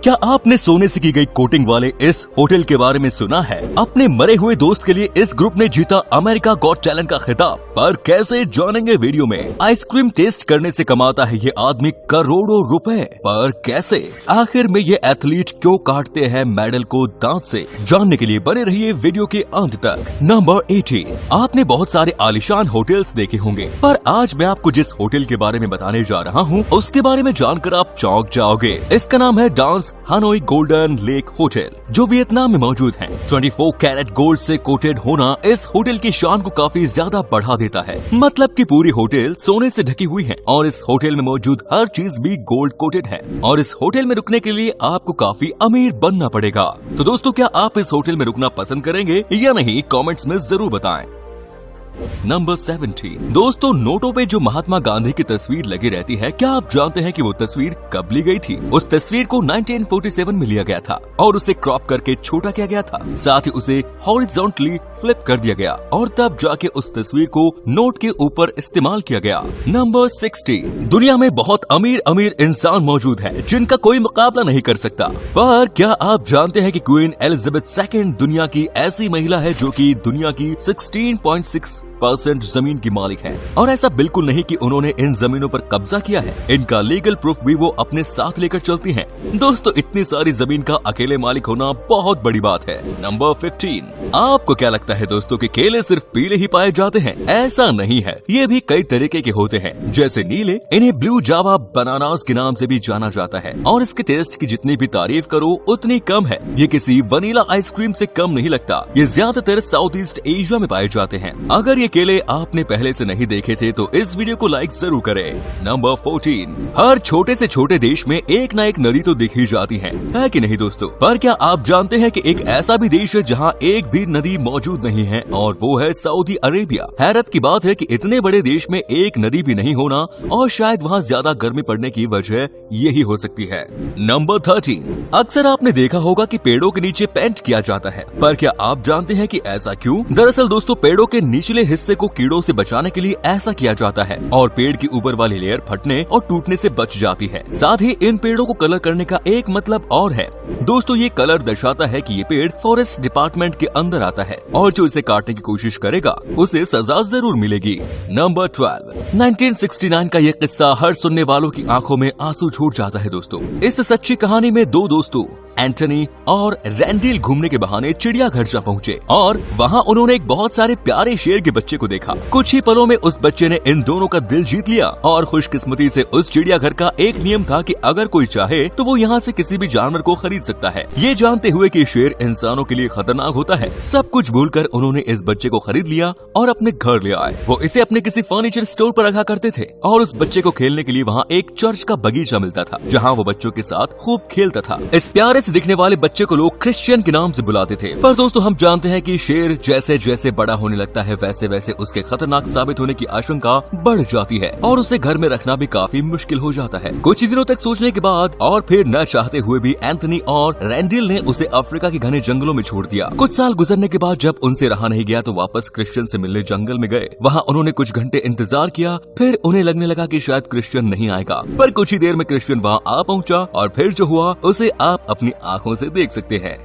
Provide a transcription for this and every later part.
क्या आपने सोने से की गई कोटिंग वाले इस होटल के बारे में सुना है? अपने मरे हुए दोस्त के लिए इस ग्रुप ने जीता अमेरिका गॉट टैलेंट का खिताब। पर कैसे जानेंगे वीडियो में। आइसक्रीम टेस्ट करने से कमाता है ये आदमी करोड़ों रुपए, पर कैसे? आखिर में ये एथलीट क्यों काटते हैं मेडल को दांत से? जानने के लिए बने रहिए वीडियो के अंत तक। नंबर 18। आपने बहुत सारे आलीशान होटल्स देखे होंगे, पर आज मैं आपको जिस होटल के बारे में बताने जा रहा हूँ उसके बारे में जानकर आप चौंक जाओगे। इसका नाम है dance Hanoi golden lake hotel, जो वियतनाम में मौजूद है। 24 कैरेट गोल्ड से कोटेड होना इस होटल की शान को काफी ज्यादा बढ़ा देता है। मतलब कि पूरी होटल सोने से ढकी हुई है और इस होटल में मौजूद हर चीज भी गोल्ड कोटेड है। और इस होटल में रुकने के लिए आपको काफी अमीर बनना पड़ेगा। तो दोस्तों, क्या आप इस होटल में रुकना पसंद करेंगे या नहीं? कमेंट्स में जरूर बताएं। नंबर 17। दोस्तों, नोटों पे जो महात्मा गांधी की तस्वीर लगी रहती है, क्या आप जानते हैं कि वो तस्वीर कब ली गई थी? उस तस्वीर को 1947 में लिया गया था और उसे क्रॉप करके छोटा किया गया था। साथ ही उसे हॉरिजॉन्टली फ्लिप कर दिया गया और तब जाके उस तस्वीर को नोट के ऊपर इस्तेमाल किया गया। नंबर 16। दुनिया में बहुत अमीर अमीर इंसान मौजूद है जिनका कोई मुकाबला नहीं कर सकता। पर क्या आप जानते हैं कि क्वीन एलिजाबेथ II दुनिया की ऐसी महिला है जो कि दुनिया की 16.6% जमीन की मालिक है। और ऐसा बिल्कुल नहीं कि उन्होंने इन जमीनों पर कब्जा किया है, इनका लीगल प्रूफ भी वो अपने साथ लेकर चलती हैं। दोस्तों, इतनी सारी जमीन का अकेले मालिक होना बहुत बड़ी बात है। नंबर 15। आपको क्या लगता है दोस्तों कि केले सिर्फ पीले ही पाए जाते हैं? ऐसा नहीं है, ये भी कई तरीके के होते हैं। जैसे नीले, इन्हें ब्लू जावा बनानास के नाम से भी जाना जाता है और इसके टेस्ट की जितनी भी तारीफ करो उतनी कम है। ये किसी वनीला आइसक्रीम से कम नहीं लगता। ये ज्यादातर साउथ ईस्ट एशिया में पाए जाते हैं। अगर ये केले आपने पहले से नहीं देखे थे तो इस वीडियो को लाइक जरूर करें। नंबर 14। हर छोटे से छोटे देश में एक ना एक नदी तो दिख ही जाती है कि नहीं दोस्तों? पर क्या आप जानते हैं कि एक ऐसा भी देश है जहां एक भी नदी मौजूद नहीं है, और वो है सऊदी अरेबिया। हैरत की बात है कि इतने बड़े देश में एक नदी भी नहीं होना, और शायद वहां ज्यादा गर्मी पड़ने की वजह यही हो सकती है। नंबर 13। अक्सर आपने देखा होगा कि पेड़ों के नीचे पेंट किया जाता है, पर क्या आप जानते हैं कि ऐसा क्यों? दरअसल दोस्तों, पेड़ों के निचले हिस्से को कीड़ों से बचाने के लिए ऐसा किया जाता है और पेड़ की ऊपर वाली लेयर फटने और टूटने से बच जाती है। साथ ही इन पेड़ों को कलर करने का एक मतलब और है दोस्तों, ये कलर दर्शाता है कि ये पेड़ फॉरेस्ट डिपार्टमेंट के अंदर आता है और जो इसे काटने की कोशिश करेगा उसे सजा जरूर मिलेगी। नंबर 12। 1969 का ये किस्सा हर सुनने वालों की आंखों में आंसू छूट जाता है दोस्तों। इस सच्ची कहानी में दो दोस्तों एंटनी और रैंडल घूमने के बहाने चिड़ियाघर जा पहुंचे और वहां उन्होंने एक बहुत सारे प्यारे शेर के बच्चे को देखा। कुछ ही पलों में उस बच्चे ने इन दोनों का दिल जीत लिया और खुशकिस्मती से उस चिड़ियाघर का एक नियम था कि अगर कोई चाहे तो वो यहाँ से किसी भी जानवर को खरीद सकता है। ये जानते हुए कि शेर इंसानों के लिए खतरनाक होता है, सब कुछ भूलकर उन्होंने इस बच्चे को खरीद लिया और अपने घर ले आए। वो इसे अपने किसी फर्नीचर स्टोर पर रखा करते थे और उस बच्चे को खेलने के लिए वहाँ एक चर्च का बगीचा मिलता था जहाँ वो बच्चों के साथ खूब खेलता था। इस प्यारे से दिखने वाले बच्चे को लोग क्रिश्चियन के नाम से बुलाते थे। पर दोस्तों, हम जानते हैं कि शेर जैसे जैसे बड़ा होने लगता है वैसे वैसे उसके खतरनाक साबित होने की आशंका बढ़ जाती है और उसे घर में रखना भी काफी मुश्किल हो जाता है। कुछ ही दिनों तक सोचने के बाद और फिर न चाहते हुए भी एंथनी और रैंडल ने उसे अफ्रीका के घने जंगलों में छोड़ दिया। कुछ साल गुजरने के बाद जब उनसे रहा नहीं गया तो वापस क्रिश्चियन से मिलने जंगल में गए। वहाँ उन्होंने कुछ घंटे इंतजार किया, फिर उन्हें लगने लगा कि शायद क्रिश्चियन नहीं आएगा। पर कुछ ही देर में क्रिश्चियन वहाँ आ पहुँचा और फिर जो हुआ उसे आप अपनी आंखों से देख सकते हैं।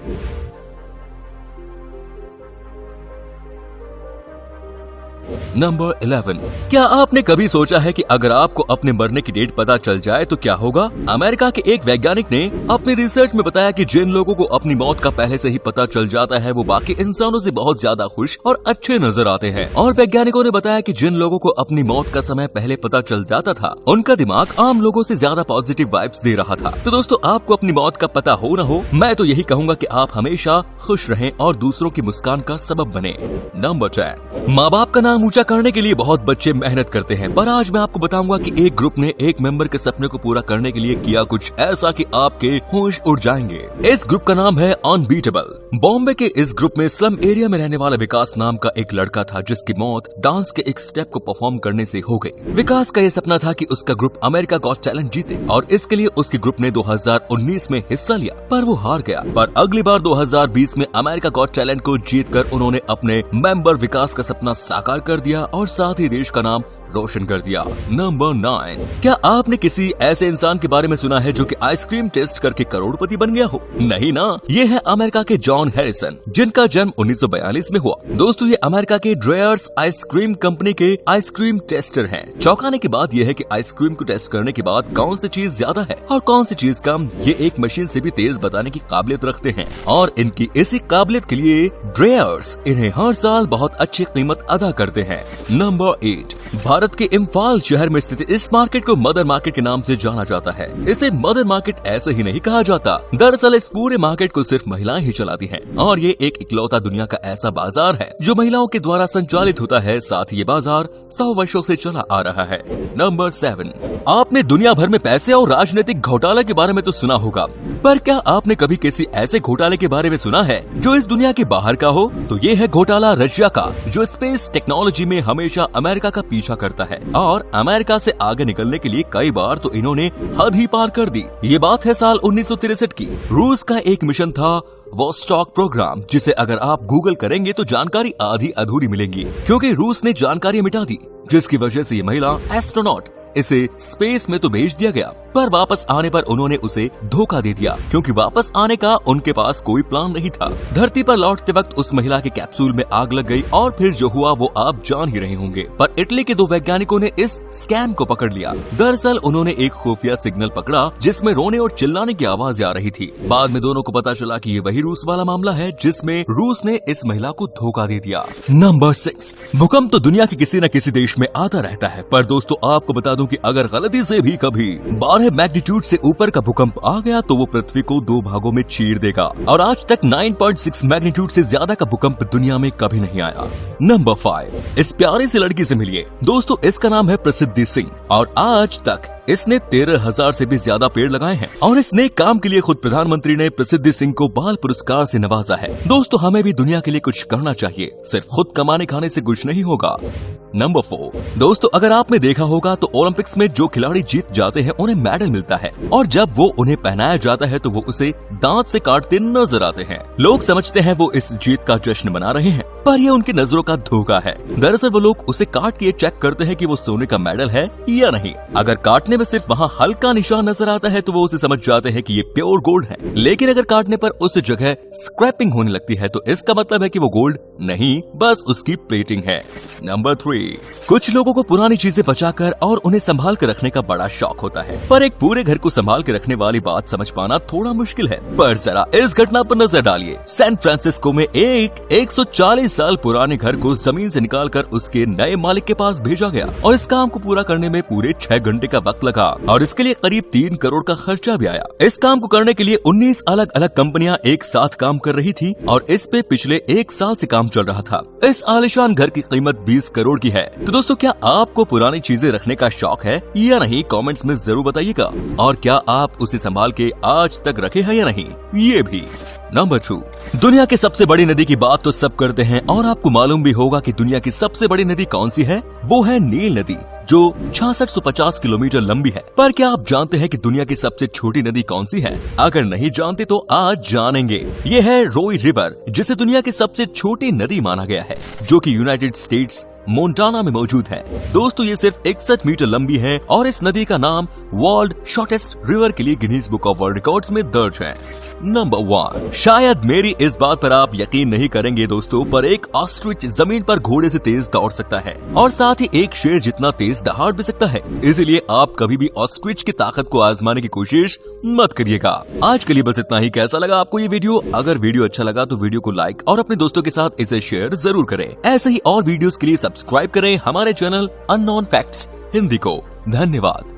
नंबर 11। क्या आपने कभी सोचा है कि अगर आपको अपने मरने की डेट पता चल जाए तो क्या होगा? अमेरिका के एक वैज्ञानिक ने अपनी रिसर्च में बताया कि जिन लोगों को अपनी मौत का पहले से ही पता चल जाता है वो बाकी इंसानों से बहुत ज्यादा खुश और अच्छे नजर आते हैं। और वैज्ञानिकों ने बताया कि जिन लोगों को अपनी मौत का समय पहले पता चल जाता था उनका दिमाग आम लोगों से ज्यादा पॉजिटिव वाइब्स दे रहा था। तो दोस्तों, आपको अपनी मौत का पता हो न हो, मैं तो यही कहूँगा कि आप हमेशा खुश रहें और दूसरों की मुस्कान का सबब बने। नंबर 10। माँ बाप का नाम ऊंचा करने के लिए बहुत बच्चे मेहनत करते हैं, पर आज मैं आपको बताऊंगा कि एक ग्रुप ने एक मेंबर के सपने को पूरा करने के लिए किया कुछ ऐसा कि आपके होश उड़ जाएंगे। इस ग्रुप का नाम है अनबीटेबल। बॉम्बे के इस ग्रुप में स्लम एरिया में रहने वाला विकास नाम का एक लड़का था जिसकी मौत डांस के एक स्टेप को परफॉर्म करने से हो गई। विकास का यह सपना था कि उसका ग्रुप अमेरिका गॉट टैलेंट जीते और इसके लिए उसके ग्रुप ने 2019 में हिस्सा लिया, पर वो हार गया। पर अगली बार 2020 में अमेरिका गॉट टैलेंट को जीतकर उन्होंने अपने मेंबर विकास का सपना साकार कर दिया और साथ ही देश का नाम रोशन कर दिया। नंबर 9, क्या आपने किसी ऐसे इंसान के बारे में सुना है जो कि आइसक्रीम टेस्ट करके करोड़पति बन गया हो? नहीं ना, ये है अमेरिका के जॉन हैरिसन, जिनका जन्म 1942 में हुआ। दोस्तों ये अमेरिका के ड्रेयर्स आइसक्रीम कंपनी के आइसक्रीम टेस्टर हैं। चौंकाने की बात यह है कि आइसक्रीम को टेस्ट करने के बाद कौन सी चीज ज्यादा है और कौन सी चीज कम, ये एक मशीन से भी तेज बताने की काबिलियत रखते हैं और इनकी इसी काबिलियत के लिए ड्रेयर्स इन्हें हर साल बहुत अच्छी कीमत अदा करते हैं। नंबर 8, भारत के इम्फाल शहर में स्थित इस मार्केट को मदर मार्केट के नाम से जाना जाता है। इसे मदर मार्केट ऐसे ही नहीं कहा जाता, दरअसल इस पूरे मार्केट को सिर्फ महिलाएं ही चलाती हैं और ये एक इकलौता दुनिया का ऐसा बाजार है जो महिलाओं के द्वारा संचालित होता है। साथ ही ये बाजार 100 वर्षों से चला आ रहा है। नंबर 7, आपने दुनिया भर में पैसे और राजनीतिक घोटाले के बारे में तो सुना होगा, पर क्या आपने कभी किसी ऐसे घोटाले के बारे में सुना है जो इस दुनिया के बाहर का हो? तो ये है घोटाला रशिया का, जो स्पेस टेक्नोलॉजी में हमेशा अमेरिका का पीछा करता है और अमेरिका से आगे निकलने के लिए कई बार तो इन्होंने हद ही पार कर दी। ये बात है साल 1963 की। रूस का एक मिशन था वोस्टॉक प्रोग्राम, जिसे अगर आप गूगल करेंगे तो जानकारी आधी अधूरी मिलेगी क्योंकि रूस ने जानकारी मिटा दी, जिसकी वजह से ये महिला एस्ट्रोनॉट इसे स्पेस में तो भेज दिया गया, पर वापस आने पर उन्होंने उसे धोखा दे दिया क्योंकि वापस आने का उनके पास कोई प्लान नहीं था। धरती पर लौटते वक्त उस महिला के कैप्सूल में आग लग गई और फिर जो हुआ वो आप जान ही रहे होंगे। पर इटली के 2 वैज्ञानिकों ने इस स्कैम को पकड़ लिया। दरअसल उन्होंने एक खुफिया सिग्नल पकड़ा जिसमें रोने और चिल्लाने की आवाज आ रही थी। बाद में दोनों को पता चला कि ये वही रूस वाला मामला है जिसमें रूस ने इस महिला को धोखा दे दिया। नंबर 6, भूकंप तो दुनिया के किसी न किसी देश में आता रहता है, पर दोस्तों आपको बता दूं कि अगर गलती से भी कभी 12 मैग्नीट्यूड से ऊपर का भूकंप आ गया तो वो पृथ्वी को 2 भागों में चीर देगा और आज तक 9.6 मैग्नीट्यूड से ज्यादा का भूकंप दुनिया में कभी नहीं आया। नंबर 5, इस प्यारी सी लड़की से मिलिए। दोस्तों इसका नाम है प्रसिद्धि सिंह और आज तक इसने 13,000 से भी ज्यादा पेड़ लगाए हैं और इस नेक काम के लिए खुद प्रधानमंत्री ने प्रसिद्धि सिंह को बाल पुरस्कार से नवाजा है। दोस्तों हमें भी दुनिया के लिए कुछ करना चाहिए, सिर्फ खुद कमाने खाने से कुछ नहीं होगा। नंबर 4, दोस्तों अगर आपने देखा होगा तो ओलंपिक्स में जो खिलाड़ी जीत जाते हैं उन्हें मेडल मिलता है और जब वो उन्हें पहनाया जाता है तो वो उसे दांत से काटते नजर आते हैं। लोग समझते हैं वो इस जीत का जश्न मना रहे हैं, पर ये उनकी नजरों का धोखा है। दरअसल वो लोग उसे काट के चेक करते हैं कि वो सोने का मेडल है या नहीं। अगर काटने में सिर्फ वहाँ हल्का निशान नजर आता है तो वो उसे समझ जाते हैं कि ये प्योर गोल्ड है, लेकिन अगर काटने पर उस जगह स्क्रैपिंग होने लगती है तो इसका मतलब है कि वो गोल्ड नहीं, बस उसकी प्लेटिंग है। नंबर 3, कुछ लोगों को पुरानी चीजें बचाकर और उन्हें संभाल कर रखने का बड़ा शौक होता है, पर एक पूरे घर को संभाल के रखने वाली बात समझ पाना थोड़ा मुश्किल है। पर जरा इस घटना पर नजर डालिए। सैन फ्रांसिस्को में एक 140 साल पुराने घर को जमीन से निकालकर उसके नए मालिक के पास भेजा गया और इस काम को पूरा करने में पूरे 6 घंटे का वक्त लगा और इसके लिए करीब 3 करोड़ का खर्चा भी आया। इस काम को करने के लिए 19 अलग अलग कंपनियां एक साथ काम कर रही थी और इस पे पिछले 1 साल से काम चल रहा था। इस आलीशान घर की कीमत 20 करोड़ की है। तो दोस्तों क्या आपको पुरानी चीजें रखने का शौक है या नहीं, कमेंट्स में जरूर बताइएगा। और क्या आप उसे संभाल के आज तक रखे हैं या नहीं, ये भी। नंबर 2, दुनिया की सबसे बड़ी नदी की बात तो सब करते हैं और आपको मालूम भी होगा कि दुनिया की सबसे बड़ी नदी कौन सी है? वो है नील नदी, जो 6650 किलोमीटर लंबी है। पर क्या आप जानते हैं कि दुनिया की सबसे छोटी नदी कौन सी है? अगर नहीं जानते तो आज जानेंगे। ये है रोई रिवर, जिसे दुनिया की सबसे छोटी नदी माना गया है, जो कि यूनाइटेड स्टेट्स मोन्टाना में मौजूद है। दोस्तों ये सिर्फ 61 मीटर लंबी है और इस नदी का नाम वर्ल्ड शॉर्टेस्ट रिवर के लिए Guinness book of world records में दर्ज है। नंबर 1, शायद मेरी इस बात पर आप यकीन नहीं करेंगे दोस्तों, पर एक ऑस्ट्रिच जमीन पर घोड़े से तेज दौड़ सकता है और साथ ही एक शेर जितना तेज दहाड़ भी सकता है। इसलिए आप कभी भी ऑस्ट्रिच की ताकत को आजमाने की कोशिश मत करिएगा। आज के लिए बस इतना ही। कैसा लगा आपको ये वीडियो? अगर वीडियो अच्छा लगा तो वीडियो को लाइक और अपने दोस्तों के साथ इसे शेयर जरूर करें। ऐसे ही और वीडियोस के लिए सब्सक्राइब करें हमारे चैनल अननोन फैक्ट्स हिंदी को। धन्यवाद।